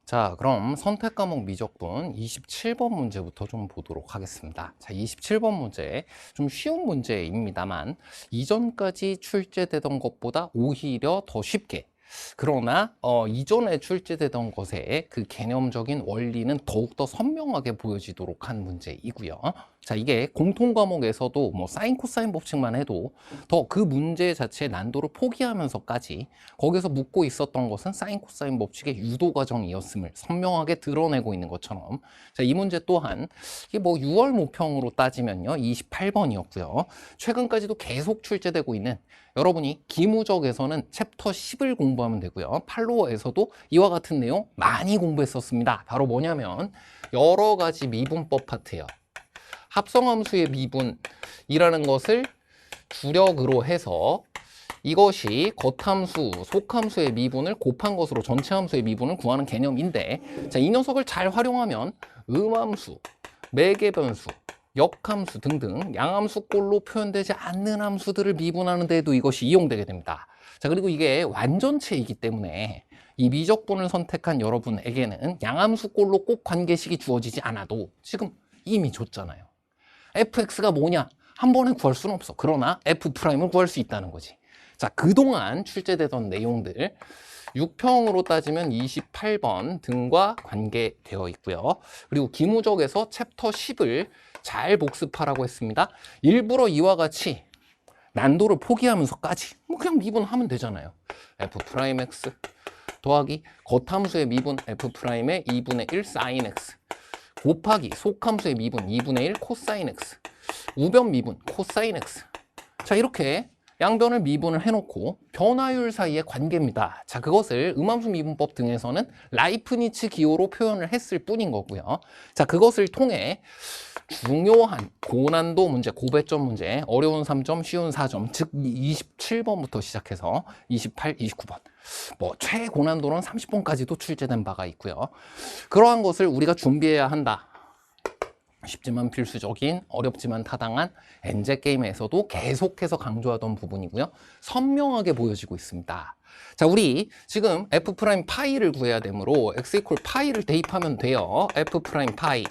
자, 그럼 선택 과목 미적분 27번 문제부터 좀 보도록 하겠습니다. 자, 27번 문제 좀 쉬운 문제입니다만 이전까지 출제되던 것보다 오히려 더 쉽게, 그러나 이전에 출제되던 것의 그 개념적인 원리는 더욱더 선명하게 보여지도록 한 문제이고요. 자, 이게 공통 과목에서도 뭐 사인 코사인 법칙만 해도 더 그 문제 자체의 난도를 포기하면서까지 거기서 묻고 있었던 것은 사인 코사인 법칙의 유도 과정이었음을 선명하게 드러내고 있는 것처럼, 자, 이 문제 또한 이게 뭐 6월 모평으로 따지면요 28번이었고요. 최근까지도 계속 출제되고 있는, 여러분이 기무적에서는 챕터 10을 공부하면 되고요. 팔로워에서도 이와 같은 내용 많이 공부했었습니다. 바로 뭐냐면 여러 가지 미분법 파트예요. 합성함수의 미분이라는 것을 주력으로 해서 이것이 겉함수, 속함수의 미분을 곱한 것으로 전체 함수의 미분을 구하는 개념인데, 자, 이 녀석을 잘 활용하면 음함수, 매개변수, 역함수 등등 양함수꼴로 표현되지 않는 함수들을 미분하는 데에도 이것이 이용되게 됩니다. 자, 그리고 이게 완전체이기 때문에 이 미적분을 선택한 여러분에게는 양함수꼴로 꼭 관계식이 주어지지 않아도 지금 이미 줬잖아요. fx가 뭐냐? 한 번에 구할 수는 없어. 그러나 f'을 구할 수 있다는 거지. 자, 그동안 출제되던 내용들 6평으로 따지면 28번 등과 관계되어 있고요. 그리고 기무적에서 챕터 10을 잘 복습하라고 했습니다. 일부러 이와 같이 난도를 포기하면서까지 뭐 그냥 미분하면 되잖아요. f'x 더하기 겉함수의 미분 f'의 2분의 1 sin x 곱하기 속함수의 미분 2분의 1 코사인 x 우변 미분 코사인 x. 자, 이렇게 양변을 미분을 해놓고 변화율 사이의 관계입니다. 자, 그것을 음함수 미분법 등에서는 라이프니츠 기호로 표현을 했을 뿐인 거고요. 자, 그것을 통해 중요한 고난도 문제, 고배점 문제, 어려운 3점, 쉬운 4점, 즉 27번부터 시작해서 28, 29번, 뭐 최고난도는 30번까지도 출제된 바가 있고요. 그러한 것을 우리가 준비해야 한다. 쉽지만 필수적인, 어렵지만 타당한 엔제게임에서도 계속해서 강조하던 부분이고요. 선명하게 보여지고 있습니다. 자, 우리 지금 f'파이를 구해야 되므로 x 이퀄 파이를 대입하면 돼요. f'파이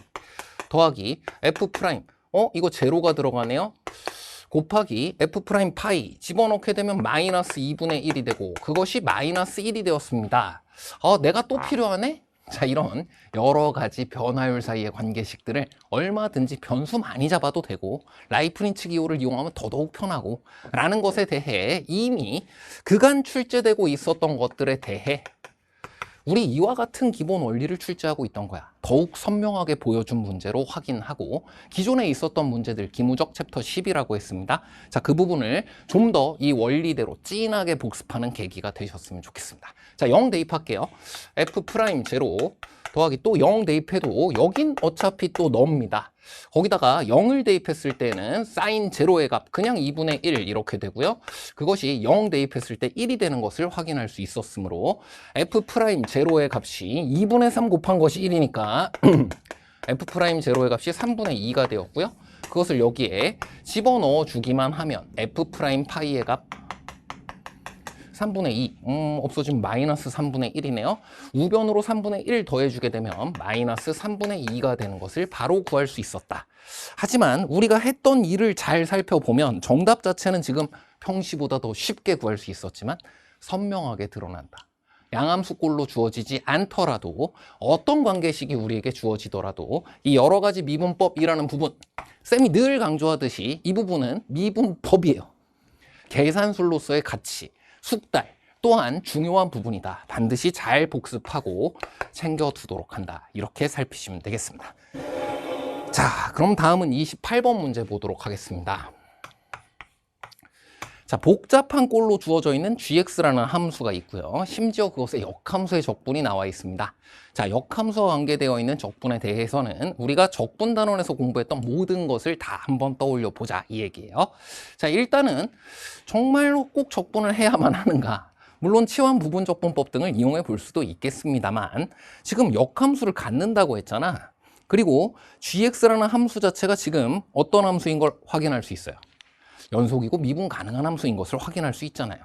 더하기 f', 이거 제로가 들어가네요. 곱하기 f'파이 집어넣게 되면 마이너스 2분의 1이 되고 그것이 마이너스 1이 되었습니다. 내가 또 필요하네? 자, 이런 여러 가지 변화율 사이의 관계식들을 얼마든지 변수 많이 잡아도 되고 라이프니츠 기호를 이용하면 더더욱 편하고 라는 것에 대해 이미 그간 출제되고 있었던 것들에 대해 우리 이와 같은 기본 원리를 출제하고 있던 거야. 더욱 선명하게 보여준 문제로 확인하고 기존에 있었던 문제들 기무적 챕터 10이라고 했습니다. 자, 그 부분을 좀 더 이 원리대로 찐하게 복습하는 계기가 되셨으면 좋겠습니다. 자, 0 대입할게요. f'0 더하기 또 0 대입해도 여긴 어차피 또 너입니다. 거기다가 0을 대입했을 때는 사인 제로의 값 그냥 2분의 1 이렇게 되고요. 그것이 0 대입했을 때 1이 되는 것을 확인할 수 있었으므로 f'0의 값이 2분의 3 곱한 것이 1이니까 f'0의 값이 3분의 2가 되었고요. 그것을 여기에 집어넣어 주기만 하면 f'파이의 값 3분의 2, 없어지면 마이너스 3분의 1이네요. 우변으로 3분의 1 더해주게 되면 마이너스 3분의 2가 되는 것을 바로 구할 수 있었다. 하지만 우리가 했던 일을 잘 살펴보면 정답 자체는 지금 평시보다 더 쉽게 구할 수 있었지만 선명하게 드러난다. 양함수꼴로 주어지지 않더라도 어떤 관계식이 우리에게 주어지더라도 이 여러 가지 미분법이라는 부분, 쌤이 늘 강조하듯이 이 부분은 미분법이에요. 계산술로서의 가치, 숙달 또한 중요한 부분이다. 반드시 잘 복습하고 챙겨두도록 한다. 이렇게 살피시면 되겠습니다. 자, 그럼 다음은 28번 문제 보도록 하겠습니다. 자, 복잡한 꼴로 주어져 있는 gx라는 함수가 있고요. 심지어 그것의 역함수의 적분이 나와 있습니다. 자, 역함수와 관계되어 있는 적분에 대해서는 우리가 적분 단원에서 공부했던 모든 것을 다 한번 떠올려 보자 이 얘기예요. 자, 일단은 정말로 꼭 적분을 해야만 하는가? 물론 치환 부분 적분법 등을 이용해 볼 수도 있겠습니다만 지금 역함수를 갖는다고 했잖아. 그리고 gx라는 함수 자체가 지금 어떤 함수인 걸 확인할 수 있어요. 연속이고 미분 가능한 함수인 것을 확인할 수 있잖아요.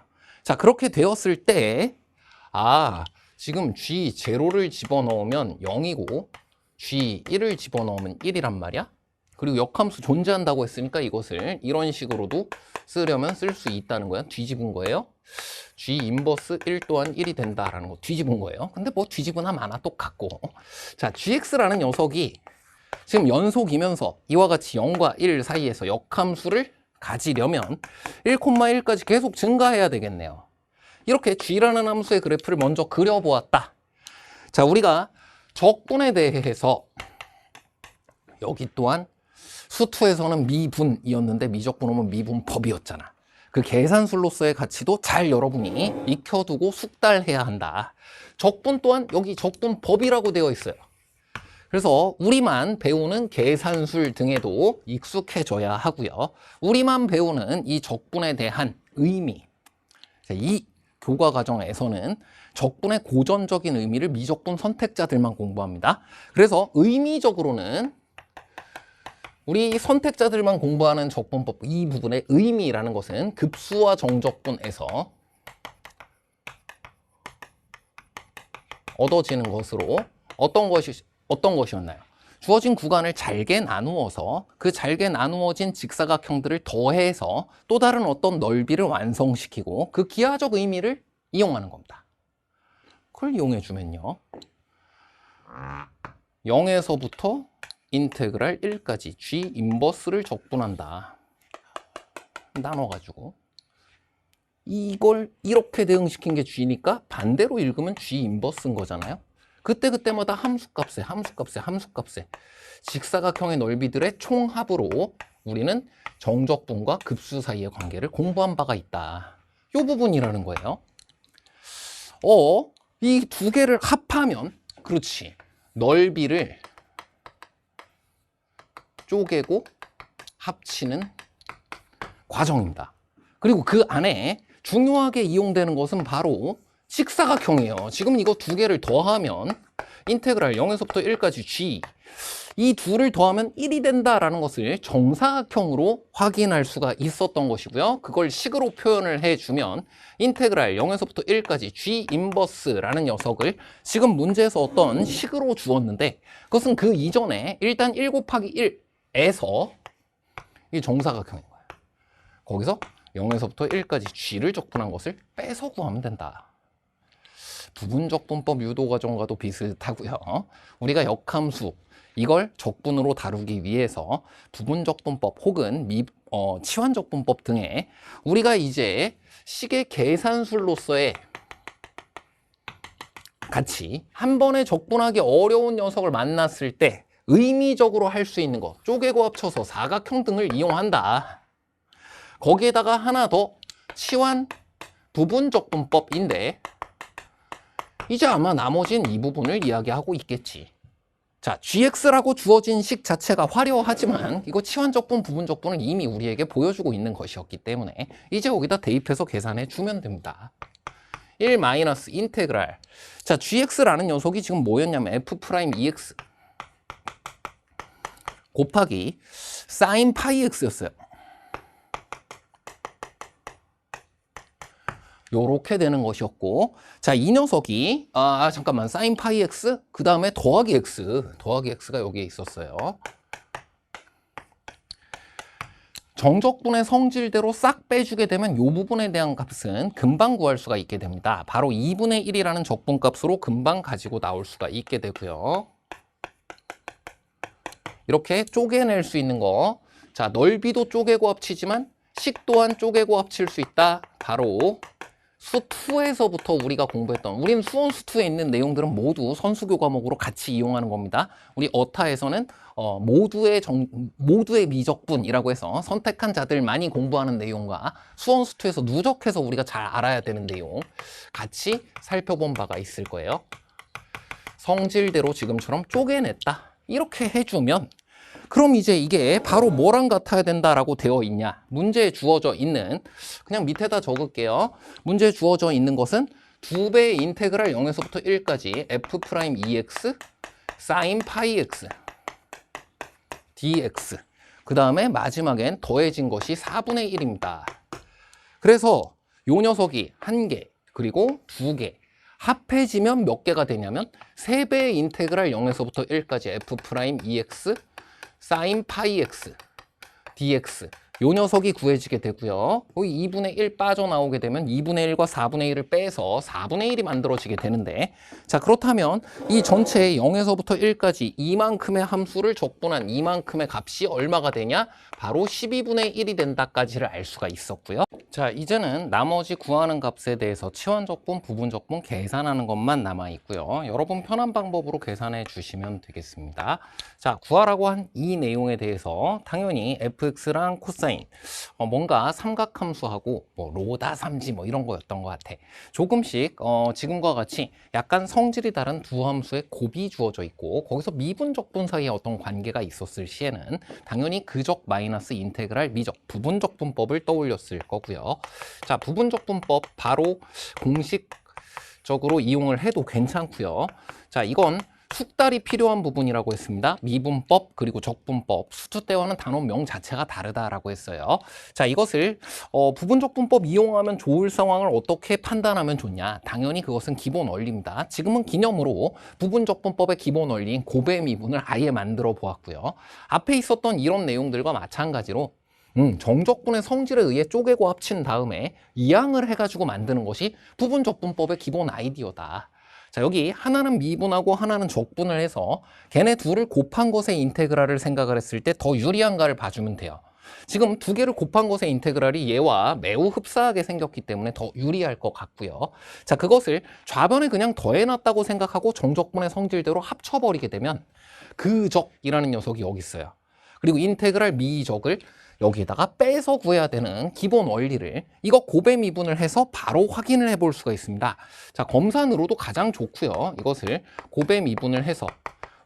자, 그렇게 되었을 때 지금 G0를 집어넣으면 0이고 G1을 집어넣으면 1이란 말이야. 그리고 역함수 존재한다고 했으니까 이것을 이런 식으로도 쓰려면 쓸 수 있다는 거야. 뒤집은 거예요. G 인버스 1 또한 1이 된다라는 거 뒤집은 거예요. 근데 뭐 뒤집으나 마나 똑같고. 자, GX라는 녀석이 지금 연속이면서 이와 같이 0과 1 사이에서 역함수를 가지려면 1,1까지 계속 증가해야 되겠네요. 이렇게 G라는 함수의 그래프를 먼저 그려보았다. 자, 우리가 적분에 대해서 여기 또한 수투에서는 미분이었는데 미적분하면 미분법이었잖아. 그 계산술로서의 가치도 잘 여러분이 익혀두고 숙달해야 한다. 적분 또한 여기 적분법이라고 되어 있어요. 그래서 우리만 배우는 계산술 등에도 익숙해져야 하고요. 우리만 배우는 이 적분에 대한 의미. 이 교과 과정에서는 적분의 고전적인 의미를 미적분 선택자들만 공부합니다. 그래서 의미적으로는 우리 선택자들만 공부하는 적분법 이 부분의 의미라는 것은 급수와 정적분에서 얻어지는 것으로 어떤 것이었나요? 주어진 구간을 잘게 나누어서 그 잘게 나누어진 직사각형들을 더해서 또 다른 어떤 넓이를 완성시키고 그 기하적 의미를 이용하는 겁니다. 그걸 이용해 주면요. 0에서부터 인테그랄 1까지 G 인버스를 적분한다. 나눠가지고 이걸 이렇게 대응시킨 게 G니까 반대로 읽으면 G 인버스인 거잖아요. 그때마다 함수값에 직사각형의 넓이들의 총합으로 우리는 정적분과 급수 사이의 관계를 공부한 바가 있다. 이 부분이라는 거예요. 이 두 개를 합하면 그렇지. 넓이를 쪼개고 합치는 과정입니다. 그리고 그 안에 중요하게 이용되는 것은 바로 직사각형이에요. 지금 이거 두 개를 더하면 인테그랄 0에서부터 1까지 G 이 둘을 더하면 1이 된다라는 것을 정사각형으로 확인할 수가 있었던 것이고요. 그걸 식으로 표현을 해주면 인테그랄 0에서부터 1까지 G 인버스라는 녀석을 지금 문제에서 어떤 식으로 주었는데 그것은 그 이전에 일단 1 곱하기 1에서 이 정사각형인 거예요. 거기서 0에서부터 1까지 G를 적분한 것을 빼서 구하면 된다. 부분적분법 유도과정과도 비슷하고요. 우리가 역함수 이걸 적분으로 다루기 위해서 부분적분법 혹은 치환적분법 등의 우리가 이제 식의 계산술로서의 같이 한 번에 적분하기 어려운 녀석을 만났을 때 의미적으로 할 수 있는 거 쪼개고 합쳐서 사각형 등을 이용한다. 거기에다가 하나 더 치환 부분적분법인데 이제 아마 나머진 이 부분을 이야기하고 있겠지. 자, GX라고 주어진 식 자체가 화려하지만 이거 치환적분, 부분적분은 이미 우리에게 보여주고 있는 것이었기 때문에 이제 여기다 대입해서 계산해 주면 됩니다. 1 마이너스 인테그랄. 자, GX라는 녀석이 지금 뭐였냐면 F'2X 곱하기 사인 파이 X였어요. 요렇게 되는 것이었고, 자, 이 녀석이 잠깐만 사인 파이 X 그 다음에 더하기 X가 여기에 있었어요. 정적분의 성질대로 싹 빼주게 되면 이 부분에 대한 값은 금방 구할 수가 있게 됩니다. 바로 2분의 1이라는 적분값으로 금방 가지고 나올 수가 있게 되고요. 이렇게 쪼개낼 수 있는 거, 자, 넓이도 쪼개고 합치지만 식 또한 쪼개고 합칠 수 있다. 바로 수2에서부터 우리가 공부했던, 우린 수원 수2에 있는 내용들은 모두 선수교 과목으로 같이 이용하는 겁니다. 우리 어타에서는 모두의 미적분이라고 해서 선택한 자들만이 공부하는 내용과 수원 수2에서 누적해서 우리가 잘 알아야 되는 내용 같이 살펴본 바가 있을 거예요. 성질대로 지금처럼 쪼개냈다. 이렇게 해주면 그럼 이제 이게 바로 뭐랑 같아야 된다라고 되어 있냐? 문제에 주어져 있는, 그냥 밑에다 적을게요. 문제에 주어져 있는 것은 2배의 인테그랄 0에서부터 1까지 F'2X 사인 파이 X dx. 그 다음에 마지막엔 더해진 것이 4분의 1입니다. 그래서 요 녀석이 1개, 그리고 2개 합해지면 몇 개가 되냐면 3배의 인테그랄 0에서부터 1까지 f 프라임 EX 사인 파이 X dx 요 녀석이 구해지게 되고요. 여기 2분의 1 빠져나오게 되면 2분의 1과 4분의 1을 빼서 4분의 1이 만들어지게 되는데, 자 그렇다면 이 전체 0에서부터 1까지 이만큼의 함수를 적분한 이만큼의 값이 얼마가 되냐? 바로 12분의 1이 된다까지를 알 수가 있었고요. 자 이제는 나머지 구하는 값에 대해서 치환적분, 부분적분 계산하는 것만 남아 있고요. 여러분 편한 방법으로 계산해 주시면 되겠습니다. 자 구하라고 한 이 내용에 대해서 당연히 fx랑 코사인 뭔가 삼각함수하고 뭐 로다 삼지 뭐 이런 거였던 것 같아. 조금씩 지금과 같이 약간 성질이 다른 두 함수의 곱이 주어져 있고 거기서 미분적분 사이에 어떤 관계가 있었을 시에는 당연히 그적 마이너스 인테그랄 미적 부분적분법을 떠올렸을 거고요. 자 부분적분법 바로 공식적으로 이용을 해도 괜찮고요. 자 이건 숙달이 필요한 부분이라고 했습니다. 미분법 그리고 적분법, 수투 때와는 단원명 자체가 다르다라고 했어요. 자 이것을 부분적분법 이용하면 좋을 상황을 어떻게 판단하면 좋냐? 당연히 그것은 기본 원리입니다. 지금은 기념으로 부분적분법의 기본 원리인 곱의 미분을 아예 만들어 보았고요. 앞에 있었던 이런 내용들과 마찬가지로 정적분의 성질에 의해 쪼개고 합친 다음에 이항을 해가지고 만드는 것이 부분적분법의 기본 아이디어다. 자 여기 하나는 미분하고 하나는 적분을 해서 걔네 둘을 곱한 것의 인테그랄을 생각을 했을 때 더 유리한가를 봐주면 돼요. 지금 두 개를 곱한 것의 인테그랄이 얘와 매우 흡사하게 생겼기 때문에 더 유리할 것 같고요. 자 그것을 좌변에 그냥 더해놨다고 생각하고 정적분의 성질대로 합쳐버리게 되면 그적이라는 녀석이 여기 있어요. 그리고 인테그랄 미적을 여기에다가 빼서 구해야 되는 기본 원리를 이거 곱의 미분을 해서 바로 확인을 해볼 수가 있습니다. 자 검산으로도 가장 좋고요. 이것을 곱의 미분을 해서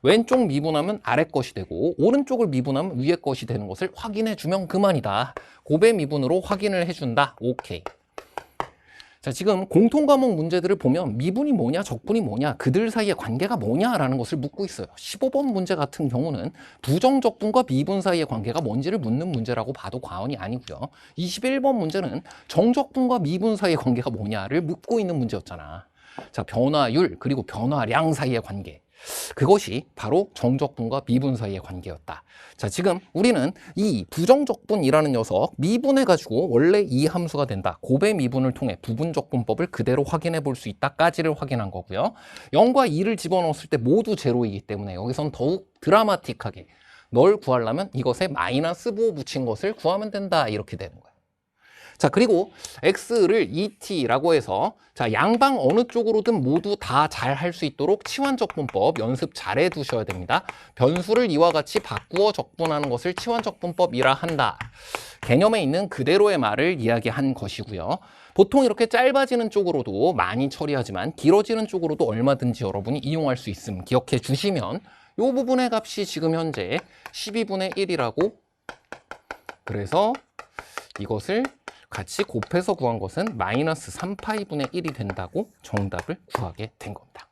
왼쪽 미분하면 아래 것이 되고 오른쪽을 미분하면 위에 것이 되는 것을 확인해 주면 그만이다. 곱의 미분으로 확인을 해준다. 오케이. 자 지금 공통과목 문제들을 보면 미분이 뭐냐 적분이 뭐냐 그들 사이의 관계가 뭐냐라는 것을 묻고 있어요. 15번 문제 같은 경우는 부정적분과 미분 사이의 관계가 뭔지를 묻는 문제라고 봐도 과언이 아니고요. 21번 문제는 정적분과 미분 사이의 관계가 뭐냐를 묻고 있는 문제였잖아. 자 변화율 그리고 변화량 사이의 관계, 그것이 바로 정적분과 미분 사이의 관계였다. 자 지금 우리는 이 부정적분이라는 녀석 미분해가지고 원래 이 함수가 된다. 곱의 미분을 통해 부분적분법을 그대로 확인해 볼 수 있다까지를 확인한 거고요. 0과 2를 집어넣었을 때 모두 제로이기 때문에 여기선 더욱 드라마틱하게 널 구하려면 이것에 마이너스 부호 붙인 것을 구하면 된다. 이렇게 되는 거예요. 자 그리고 x를 et라고 해서 자 양방 어느 쪽으로든 모두 다 잘 할 수 있도록 치환적분법 연습 잘 해두셔야 됩니다. 변수를 이와 같이 바꾸어 적분하는 것을 치환적분법이라 한다. 개념에 있는 그대로의 말을 이야기한 것이고요. 보통 이렇게 짧아지는 쪽으로도 많이 처리하지만 길어지는 쪽으로도 얼마든지 여러분이 이용할 수 있음 기억해 주시면 이 부분의 값이 지금 현재 12분의 1이라고, 그래서 이것을 같이 곱해서 구한 것은 마이너스 3파이분의 1이 된다고 정답을 구하게 된 겁니다.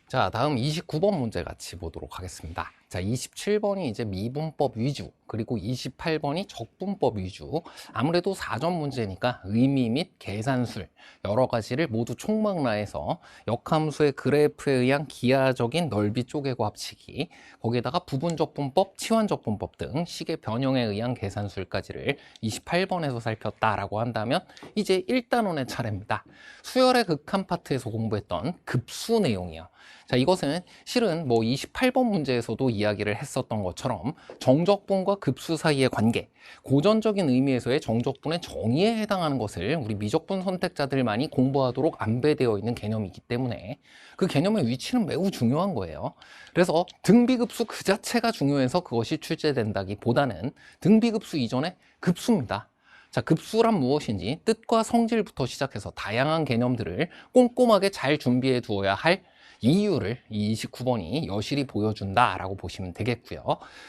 자 다음 29번 문제 같이 보도록 하겠습니다. 자 27번이 이제 미분법 위주, 그리고 28번이 적분법 위주. 아무래도 4점 문제니까 의미 및 계산술 여러 가지를 모두 총망라해서 역함수의 그래프에 의한 기하적인 넓이 쪼개고 합치기, 거기에다가 부분적분법, 치환적분법 등 식의 변형에 의한 계산술까지를 28번에서 살폈다라고 한다면 이제 1단원의 차례입니다. 수열의 극한 파트에서 공부했던 급수 내용이요. 자 이것은 실은 뭐 28번 문제에서도 이야기를 했었던 것처럼 정적분과 급수 사이의 관계, 고전적인 의미에서의 정적분의 정의에 해당하는 것을 우리 미적분 선택자들만이 공부하도록 안배되어 있는 개념이기 때문에 그 개념의 위치는 매우 중요한 거예요. 그래서 등비급수 그 자체가 중요해서 그것이 출제된다기보다는 등비급수 이전에 급수입니다. 자, 급수란 무엇인지 뜻과 성질부터 시작해서 다양한 개념들을 꼼꼼하게 잘 준비해 두어야 할 이유를 이 29번이 여실히 보여준다라고 보시면 되겠고요.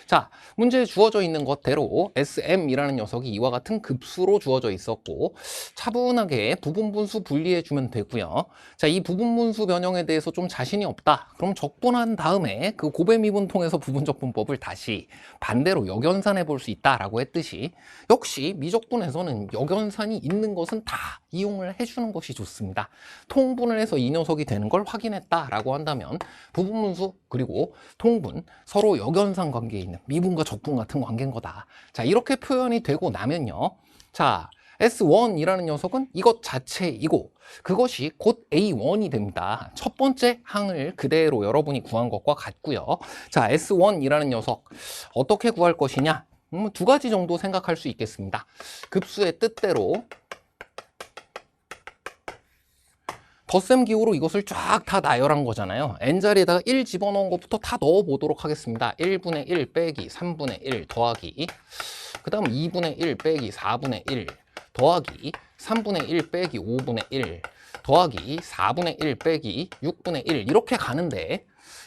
자, 문제에 주어져 있는 것대로 SM이라는 녀석이 이와 같은 급수로 주어져 있었고 차분하게 부분분수 분리해주면 되고요. 자, 이 부분분수 변형에 대해서 좀 자신이 없다. 그럼 적분한 다음에 그 고배미분 통해서 부분적분법을 다시 반대로 역연산해 볼 수 있다라고 했듯이 역시 미적분에서는 역연산이 있는 것은 다 이용을 해주는 것이 좋습니다. 통분을 해서 이 녀석이 되는 걸 확인했다라고 한다면 부분분수 그리고 통분 서로 역연산 관계에 있는 미분과 적분 같은 관계인 거다. 자, 이렇게 표현이 되고 나면요. 자, S1이라는 녀석은 이것 자체이고 그것이 곧 A1이 됩니다. 첫 번째 항을 그대로 여러분이 구한 것과 같고요. 자, S1이라는 녀석 어떻게 구할 것이냐? 두 가지 정도 생각할 수 있겠습니다. 급수의 뜻대로 덧셈 기호로 이것을 쫙 다 나열한 거잖아요. n자리에다가 1 집어넣은 것부터 다 넣어보도록 하겠습니다. 1분의 1 빼기 3분의 1 더하기 그 다음 2분의 1 빼기 4분의 1 더하기 3분의 1 빼기 5분의 1 더하기 4분의 1 빼기 6분의 1 이렇게 가는데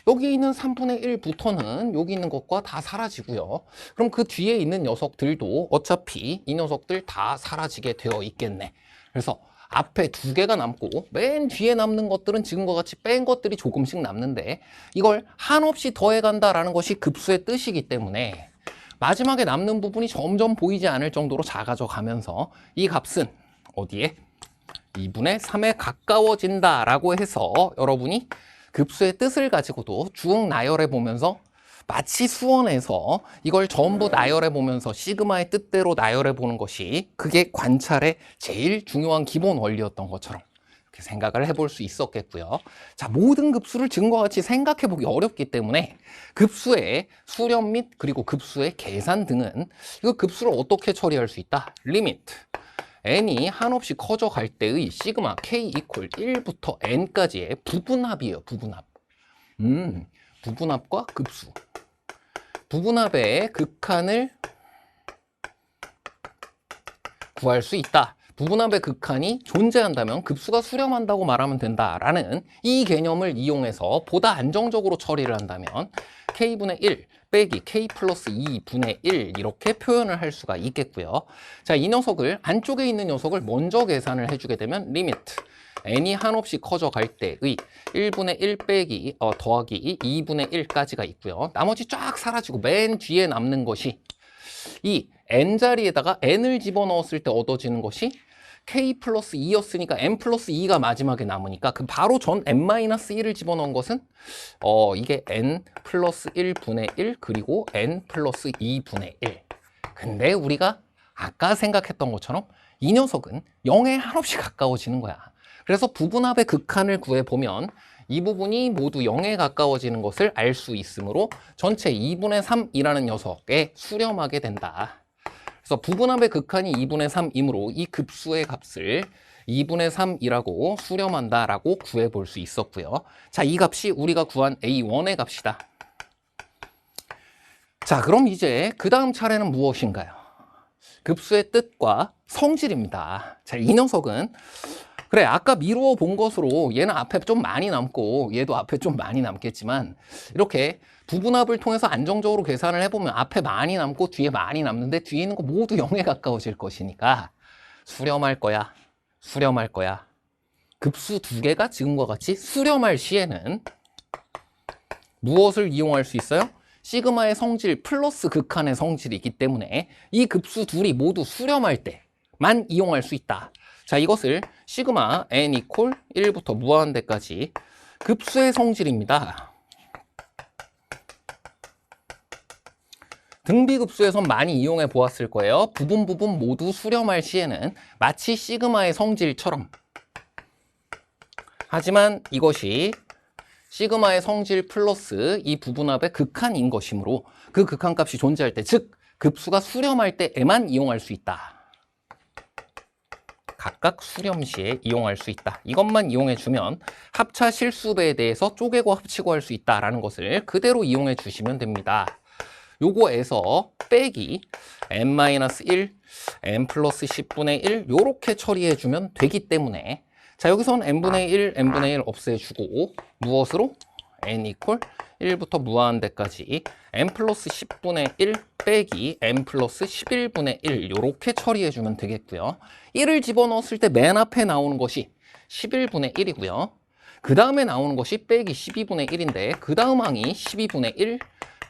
여기 있는 3분의 1부터는 여기 있는 것과 다 사라지고요. 그럼 그 뒤에 있는 녀석들도 어차피 이 녀석들 다 사라지게 되어 있겠네. 그래서 앞에 두 개가 남고 맨 뒤에 남는 것들은 지금과 같이 뺀 것들이 조금씩 남는데 이걸 한없이 더해간다라는 것이 급수의 뜻이기 때문에 마지막에 남는 부분이 점점 보이지 않을 정도로 작아져 가면서 이 값은 어디에? 2분의 3에 가까워진다라고 해서 여러분이 급수의 뜻을 가지고도 쭉 나열해 보면서 마치 수원에서 이걸 전부 나열해 보면서 시그마의 뜻대로 나열해 보는 것이 그게 관찰의 제일 중요한 기본 원리였던 것처럼 이렇게 생각을 해볼 수 있었겠고요. 자, 모든 급수를 지금과 같이 생각해 보기 어렵기 때문에 급수의 수렴 및 그리고 급수의 계산 등은 이거 급수를 어떻게 처리할 수 있다? 리미트 n이 한없이 커져갈 때의 시그마 k 이퀄 1부터 n까지의 부분합이에요. 부분합. 부분합과 급수. 부분합의 극한을 구할 수 있다. 부분합의 극한이 존재한다면 급수가 수렴한다고 말하면 된다라는 이 개념을 이용해서 보다 안정적으로 처리를 한다면 k분의 1 빼기 k 플러스 2분의 1 이렇게 표현을 할 수가 있겠고요. 자, 이 녀석을 안쪽에 있는 녀석을 먼저 계산을 해주게 되면 리미트 n이 한없이 커져갈 때의 1분의 1 빼기 더하기 2분의 1까지가 있고요. 나머지 쫙 사라지고 맨 뒤에 남는 것이 이 n자리에다가 n을 집어넣었을 때 얻어지는 것이 k 플러스 2였으니까 n 플러스 2가 마지막에 남으니까 그 바로 전 n-1을 집어넣은 것은 이게 n 플러스 1분의 1 그리고 n 플러스 2분의 1. 근데 우리가 아까 생각했던 것처럼 이 녀석은 0에 한없이 가까워지는 거야. 그래서 부분합의 극한을 구해보면 이 부분이 모두 0에 가까워지는 것을 알 수 있으므로 전체 2분의 3이라는 녀석에 수렴하게 된다. 그래서 부분합의 극한이 2분의 3이므로 이 급수의 값을 2분의 3이라고 수렴한다라고 구해볼 수 있었고요. 자, 이 값이 우리가 구한 A1의 값이다. 자, 그럼 이제 그 다음 차례는 무엇인가요? 급수의 뜻과 성질입니다. 자, 이 녀석은 그래, 아까 미루어 본 것으로 얘는 앞에 좀 많이 남고 얘도 앞에 좀 많이 남겠지만 이렇게 부분합을 통해서 안정적으로 계산을 해보면 앞에 많이 남고 뒤에 많이 남는데 뒤에 있는 거 모두 0에 가까워질 것이니까 수렴할 거야. 수렴할 거야. 급수 두 개가 지금과 같이 수렴할 시에는 무엇을 이용할 수 있어요? 시그마의 성질 플러스 극한의 성질이기 때문에 이 급수 둘이 모두 수렴할 때만 이용할 수 있다. 자, 이것을 시그마 n 이퀄 1부터 무한대까지 급수의 성질입니다. 등비급수에선 많이 이용해 보았을 거예요. 부분 모두 수렴할 시에는 마치 시그마의 성질처럼. 하지만 이것이 시그마의 성질 플러스 이 부분합의 극한인 것이므로 그 극한값이 존재할 때, 즉 급수가 수렴할 때에만 이용할 수 있다. 각각 수렴 시에 이용할 수 있다. 이것만 이용해주면 합차 실수배에 대해서 쪼개고 합치고 할 수 있다라는 것을 그대로 이용해 주시면 됩니다. 요거에서 빼기 n-1, n 플러스 10분의 1 요렇게 처리해주면 되기 때문에 자, 여기선 n분의 1, n분의 1 없애주고 무엇으로? n 이퀄 1부터 무한대까지 n 플러스 10분의 1 빼기 n 플러스 11분의 1 이렇게 처리해주면 되겠고요. 1을 집어넣었을 때 맨 앞에 나오는 것이 11분의 1이고요. 그 다음에 나오는 것이 빼기 12분의 1인데 그 다음 항이 12분의 1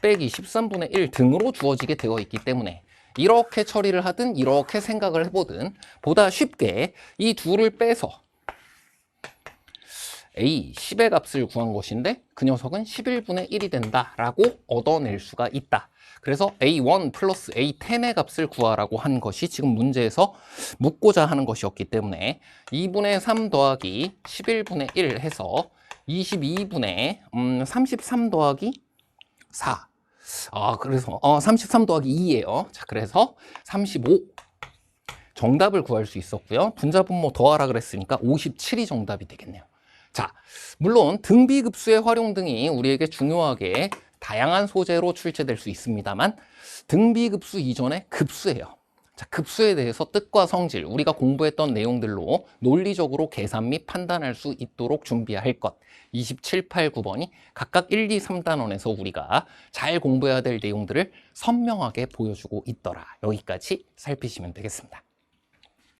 빼기 13분의 1 등으로 주어지게 되어 있기 때문에 이렇게 처리를 하든 이렇게 생각을 해보든 보다 쉽게 이 둘을 빼서 A 10의 값을 구한 것인데 그 녀석은 11분의 1이 된다라고 얻어낼 수가 있다. 그래서 A1 플러스 A10의 값을 구하라고 한 것이 지금 문제에서 묻고자 하는 것이었기 때문에 2분의 3 더하기 11분의 1 해서 22분의 33 더하기 4. 그래서 33 더하기 2예요. 자, 그래서 35 정답을 구할 수 있었고요. 분자분모 더하라 그랬으니까 57이 정답이 되겠네요. 자, 물론 등비급수의 활용 등이 우리에게 중요하게 다양한 소재로 출제될 수 있습니다만 등비급수 이전에 급수예요. 자, 급수에 대해서 뜻과 성질, 우리가 공부했던 내용들로 논리적으로 계산 및 판단할 수 있도록 준비할 것 27, 8, 9번이 각각 1, 2, 3단원에서 우리가 잘 공부해야 될 내용들을 선명하게 보여주고 있더라. 여기까지 살피시면 되겠습니다.